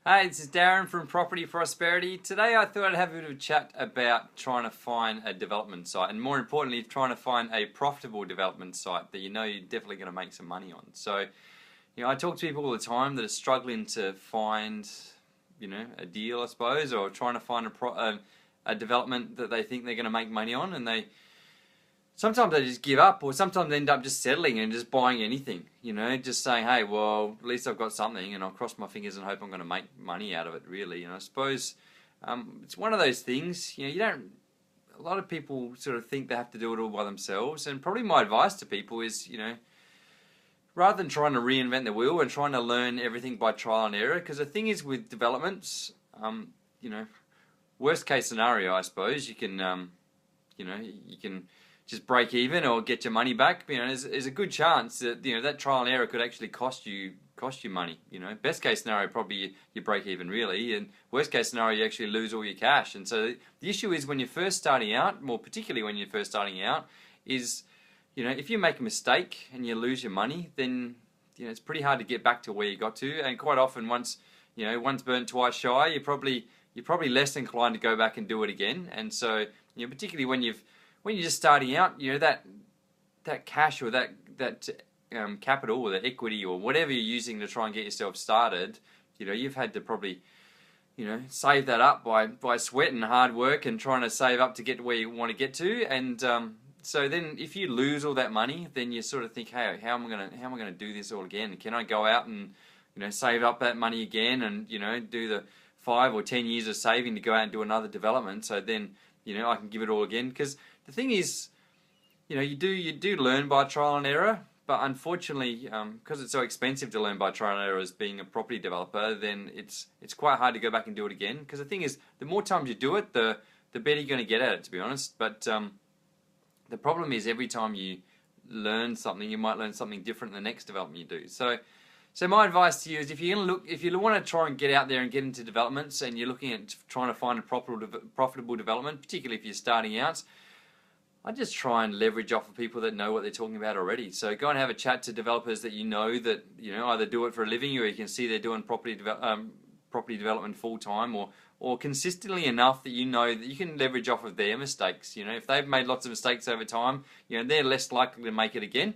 Hey, this is Darren from Property Prosperity. Today I thought I'd have a bit of a chat about trying to find a development site, and more importantly, trying to find a profitable development site that you know you're definitely going to make some money on. So, I talk to people all the time that are struggling to find, a deal, I suppose, or trying to find a development that they think they're going to make money on, and sometimes they just give up, or sometimes they end up just settling and just buying anything, just saying, hey, well, at least I've got something and I'll cross my fingers and hope I'm going to make money out of it, really. And I suppose it's one of those things, a lot of people sort of think they have to do it all by themselves. And probably my advice to people is, rather than trying to reinvent the wheel and trying to learn everything by trial and error, because the thing is with developments, worst case scenario, I suppose, you can just break even or get your money back. There's a good chance that that trial and error could actually cost you money. Best case scenario, probably you break even, really, and worst case scenario, you actually lose all your cash. And so the issue is when you're first starting out, more particularly when you're first starting out, is if you make a mistake and you lose your money, then it's pretty hard to get back to where you got to. And quite often, once burnt, twice shy, you're probably less inclined to go back and do it again. And so particularly when you're just starting out, that cash or that capital or the equity or whatever you're using to try and get yourself started, you've had to probably, save that up by sweat and hard work and trying to save up to get to where you want to get to. And so then if you lose all that money, then you sort of think, hey, how am I gonna do this all again? Can I go out and save up that money again and do the 5 or 10 years of saving to go out and do another development? So then I can give it all again. Because the thing is, you do learn by trial and error, but unfortunately, because it's so expensive to learn by trial and error as being a property developer, then it's quite hard to go back and do it again. Because the thing is, the more times you do it, the better you're going to get at it, to be honest. But the problem is every time you learn something, you might learn something different in the next development you do. So my advice to you is if you want to try and get out there and get into developments, and you're looking at trying to find a profitable development, particularly if you're starting out, I just try and leverage off of people that know what they're talking about already. So go and have a chat to developers that that either do it for a living, or you can see they're doing property development full time, or consistently enough that that you can leverage off of their mistakes. If they've made lots of mistakes over time, they're less likely to make it again.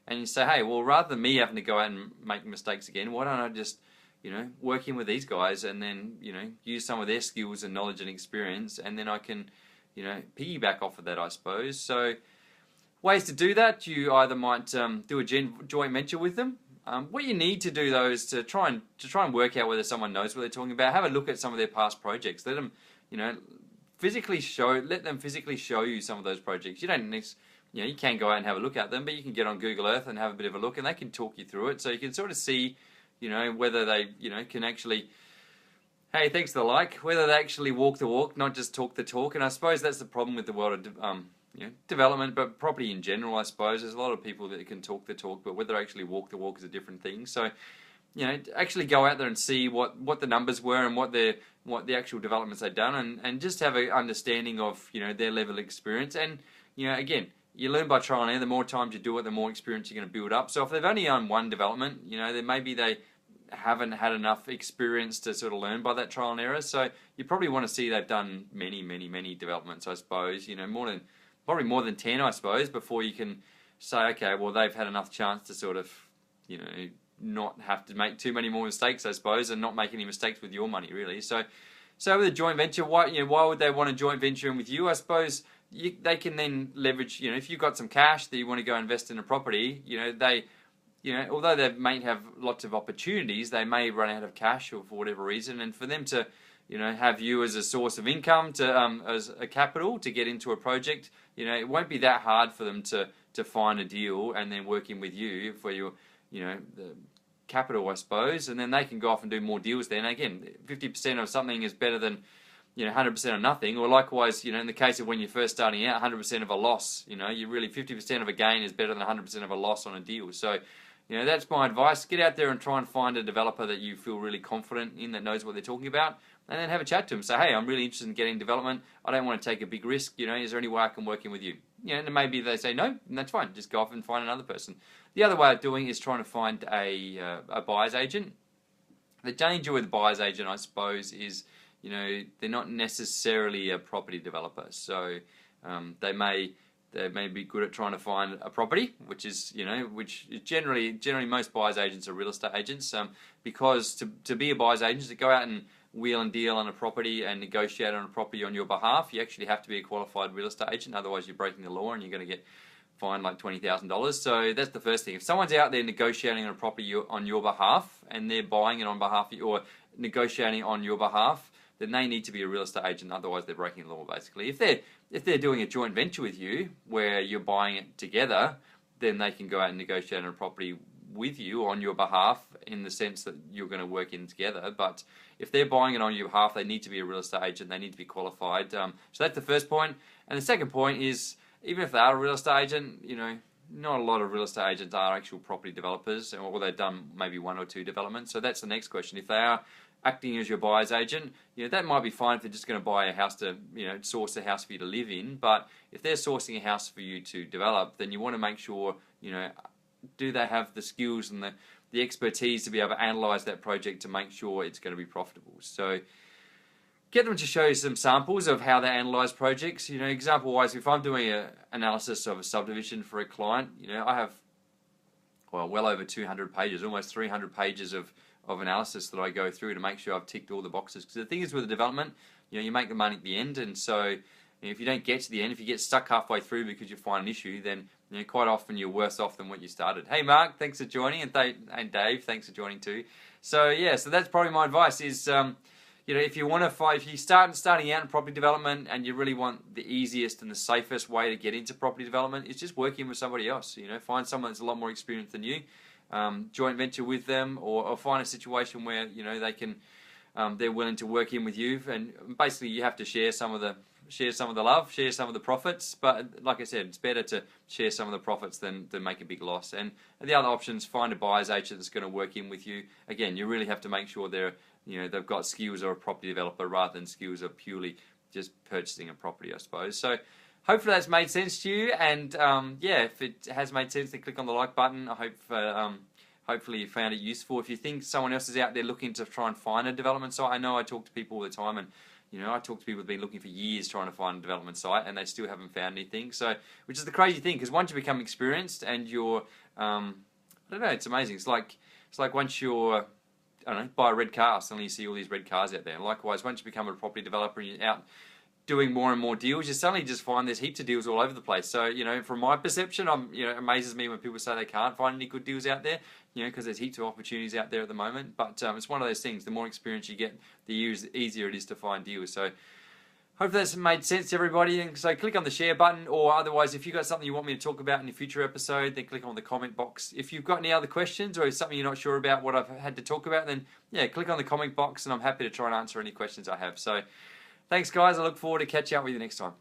And you say, hey, well, rather than me having to go out and make mistakes again, why don't I just work in with these guys and then use some of their skills and knowledge and experience, and then I can piggyback off of that, I suppose. So ways to do that: you either might do a joint venture with them. What you need to do though is to try and work out whether someone knows what they're talking about. Have a look at some of their past projects. Let them physically show you some of those projects. You can go out and have a look at them, but you can get on Google Earth and have a bit of a look, and they can talk you through it, so you can sort of see whether they can actually, hey, thanks for the like, whether they actually walk the walk, not just talk the talk. And I suppose that's the problem with the world of development, but property in general. I suppose there's a lot of people that can talk the talk, but whether they actually walk the walk is a different thing. So actually go out there and see what the numbers were and what the actual developments they've done, and just have an understanding of their level of experience. And again, you learn by trial and error. The more times you do it, the more experience you're going to build up. So if they've only owned one development, then maybe they haven't had enough experience to sort of learn by that trial and error. So you probably want to see they've done many, many, many developments, I suppose. Probably more than 10, I suppose, before you can say, okay, well, they've had enough chance to sort of, not have to make too many more mistakes, I suppose, and not make any mistakes with your money, really. So with a joint venture, why would they want to joint venture in with you? I suppose they can then leverage, if you've got some cash that you want to go invest in a property, although they may have lots of opportunities, they may run out of cash or for whatever reason, and for them to, have you as a source of income as a capital to get into a project, it won't be that hard for them to find a deal and then working with you for your, the capital, I suppose, and then they can go off and do more deals. Then again, 50% of something is better than 100% of nothing, or likewise, in the case of when you're first starting out, 100% of a loss, you really 50% of a gain is better than 100% of a loss on a deal. So, that's my advice. Get out there and try and find a developer that you feel really confident in, that knows what they're talking about, and then have a chat to them. Say, hey, I'm really interested in getting development. I don't want to take a big risk. Is there any way I can work in with you? And maybe they say no, and that's fine. Just go off and find another person. The other way of doing it is trying to find a buyer's agent. The danger with a buyer's agent, I suppose, is they're not necessarily a property developer, so they may be good at trying to find a property, which is generally most buyer's agents are real estate agents, because to be a buyer's agent, to go out and wheel and deal on a property and negotiate on a property on your behalf, you actually have to be a qualified real estate agent. Otherwise, you're breaking the law and you're going to get fined like $20,000. So that's the first thing. If someone's out there negotiating on a property on your behalf and they're buying it on behalf of you, or negotiating on your behalf, then they need to be a real estate agent. Otherwise, they're breaking the law, basically. If they're doing a joint venture with you where you're buying it together, then they can go out and negotiate on a property with you on your behalf, in the sense that you're going to work in together. But if they're buying it on your behalf, they need to be a real estate agent. They need to be qualified. So that's the first point. And the second point is, even if they are a real estate agent, not a lot of real estate agents are actual property developers, or they've done maybe 1 or 2 developments. So that's the next question. If they are acting as your buyer's agent, that might be fine if they're just going to buy a house to, source a house for you to live in. But if they're sourcing a house for you to develop, then you want to make sure, do they have the skills and the expertise to be able to analyse that project to make sure it's going to be profitable. So get them to show you some samples of how they analyse projects. Example-wise, if I'm doing an analysis of a subdivision for a client, I have well over 200 pages, almost 300 pages of analysis that I go through to make sure I've ticked all the boxes. Because the thing is with the development, you make the money at the end, and so if you don't get to the end, if you get stuck halfway through because you find an issue, then quite often you're worse off than what you started. Hey Mark, thanks for joining, and Dave, thanks for joining too. So yeah, so that's probably my advice is, if you want to if you starting out in property development and you really want the easiest and the safest way to get into property development, is just working with somebody else. Find someone that's a lot more experienced than you, joint venture with them, or find a situation where they can, they're willing to work in with you, and basically you have to share some of the love, share some of the profits. But like I said, it's better to share some of the profits than make a big loss. And the other options, find a buyer's agent that's going to work in with you. Again, you really have to make sure they've got skills of a property developer rather than skills of purely just purchasing a property, I suppose. So hopefully that's made sense to you. And if it has made sense, then click on the like button. I hope hopefully you found it useful. If you think someone else is out there looking to try and find a development site, I know I talk to people all the time, and I talk to people who've been looking for years trying to find a development site, and they still haven't found anything. So, which is the crazy thing, because once you become experienced and you're, I don't know, it's amazing. It's like once you're, I don't know, buy a red car, suddenly you see all these red cars out there. And likewise, once you become a property developer and you're out doing more and more deals, you suddenly just find there's heaps of deals all over the place. So, from my perception, it amazes me when people say they can't find any good deals out there, because there's heaps of opportunities out there at the moment. But it's one of those things, the more experience you get, the easier it is to find deals. So hopefully that's made sense to everybody. And so click on the share button, or otherwise, if you've got something you want me to talk about in a future episode, then click on the comment box. If you've got any other questions, or something you're not sure about what I've had to talk about, then click on the comment box, and I'm happy to try and answer any questions I have. So thanks guys, I look forward to catching up with you next time.